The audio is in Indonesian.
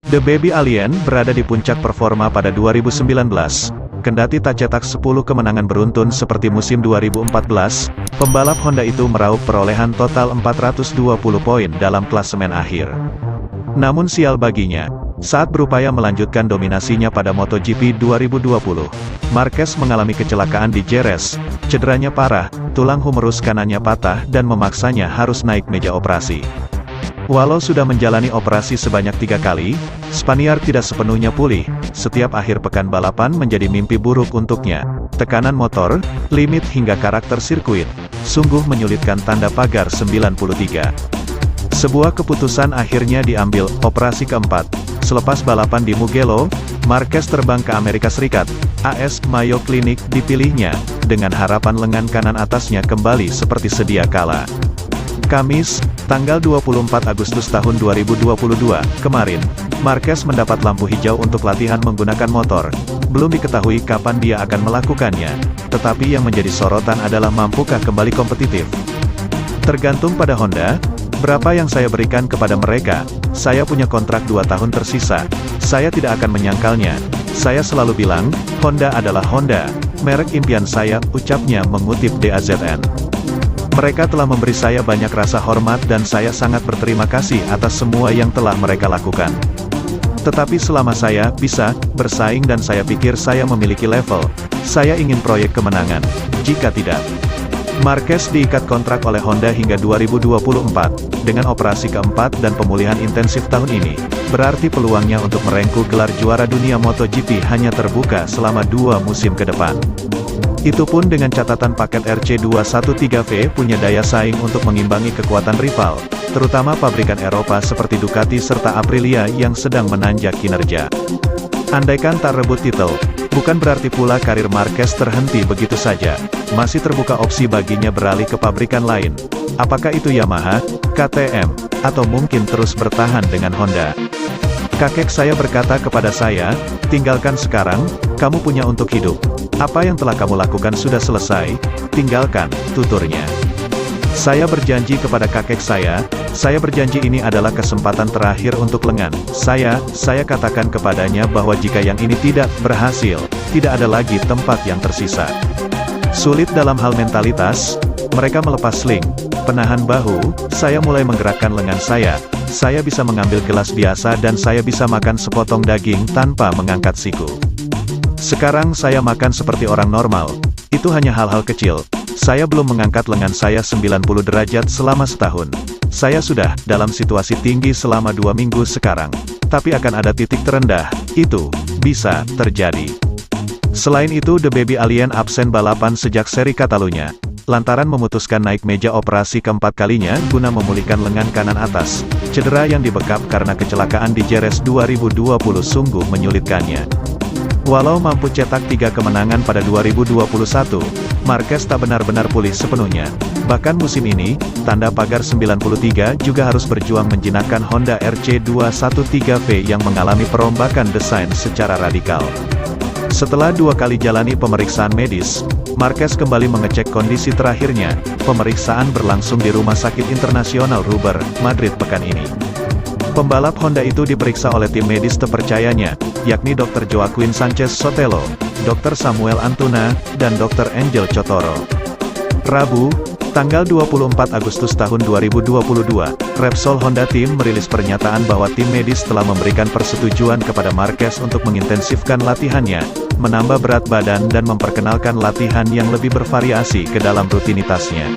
The Baby Alien berada di puncak performa pada 2019. Kendati tak cetak 10 kemenangan beruntun seperti musim 2014, pembalap Honda itu meraup perolehan total 420 poin dalam klasemen akhir. Namun sial baginya, saat berupaya melanjutkan dominasinya pada MotoGP 2020, Marquez mengalami kecelakaan di Jerez, cederanya parah, tulang humerus kanannya patah dan memaksanya harus naik meja operasi. Walau sudah menjalani operasi sebanyak 3 kali, Spaniard tidak sepenuhnya pulih. Setiap akhir pekan balapan menjadi mimpi buruk untuknya. Tekanan motor, limit hingga karakter sirkuit, sungguh menyulitkan tanda pagar 93. Sebuah keputusan akhirnya diambil, operasi keempat. Selepas balapan di Mugello, Marquez terbang ke Amerika Serikat. AS Mayo Clinic dipilihnya, dengan harapan lengan kanan atasnya kembali seperti sedia kala. Kamis, tanggal 24 Agustus tahun 2022, kemarin, Marquez mendapat lampu hijau untuk latihan menggunakan motor. Belum diketahui kapan dia akan melakukannya, tetapi yang menjadi sorotan adalah mampukah kembali kompetitif. Tergantung pada Honda, berapa yang saya berikan kepada mereka. Saya punya kontrak 2 tahun tersisa. Saya tidak akan menyangkalnya. Saya selalu bilang, Honda adalah Honda, merek impian saya, ucapnya mengutip DAZN. Mereka telah memberi saya banyak rasa hormat dan saya sangat berterima kasih atas semua yang telah mereka lakukan. Tetapi selama saya bisa bersaing dan saya pikir saya memiliki level, saya ingin proyek kemenangan. Jika tidak, Marquez diikat kontrak oleh Honda hingga 2024, dengan operasi keempat dan pemulihan intensif tahun ini, berarti peluangnya untuk merengkuh gelar juara dunia MotoGP hanya terbuka selama 2 musim ke depan. Itu pun dengan catatan paket RC213V punya daya saing untuk mengimbangi kekuatan rival, terutama pabrikan Eropa seperti Ducati serta Aprilia yang sedang menanjak kinerja. Andaikan tak rebut titel, bukan berarti pula karir Marquez terhenti begitu saja. Masih terbuka opsi baginya beralih ke pabrikan lain. Apakah itu Yamaha, KTM, atau mungkin terus bertahan dengan Honda? Kakek saya berkata kepada saya, tinggalkan sekarang, kamu punya untuk hidup. Apa yang telah kamu lakukan sudah selesai, tinggalkan, tuturnya. Saya berjanji kepada kakek saya berjanji ini adalah kesempatan terakhir untuk lengan. Saya katakan kepadanya bahwa jika yang ini tidak berhasil, tidak ada lagi tempat yang tersisa. Sulit dalam hal mentalitas, mereka melepas sling, penahan bahu, saya mulai menggerakkan lengan saya bisa mengambil gelas biasa dan saya bisa makan sepotong daging tanpa mengangkat siku. Sekarang saya makan seperti orang normal, itu hanya hal-hal kecil. Saya belum mengangkat lengan saya 90 derajat selama setahun. Saya sudah dalam situasi tinggi selama 2 minggu sekarang. Tapi akan ada titik terendah, itu bisa terjadi. Selain itu The Baby Alien absen balapan sejak seri Catalunya, lantaran memutuskan naik meja operasi keempat kalinya guna memulihkan lengan kanan atas. Cedera yang dibekap karena kecelakaan di Jerez 2020 sungguh menyulitkannya. Walau mampu cetak 3 kemenangan pada 2021, Marquez tak benar-benar pulih sepenuhnya. Bahkan musim ini, tanda pagar 93 juga harus berjuang menjinakkan Honda RC213V yang mengalami perombakan desain secara radikal. Setelah 2 kali jalani pemeriksaan medis, Marquez kembali mengecek kondisi terakhirnya. Pemeriksaan berlangsung di Rumah Sakit Internasional Ruber, Madrid pekan ini. Pembalap Honda itu diperiksa oleh tim medis terpercayanya, yakni Dr. Joaquin Sanchez Sotelo, Dr. Samuel Antuna, dan Dr. Angel Cotoro. Rabu, tanggal 24 Agustus tahun 2022, Repsol Honda Team merilis pernyataan bahwa tim medis telah memberikan persetujuan kepada Marquez untuk mengintensifkan latihannya, menambah berat badan dan memperkenalkan latihan yang lebih bervariasi ke dalam rutinitasnya.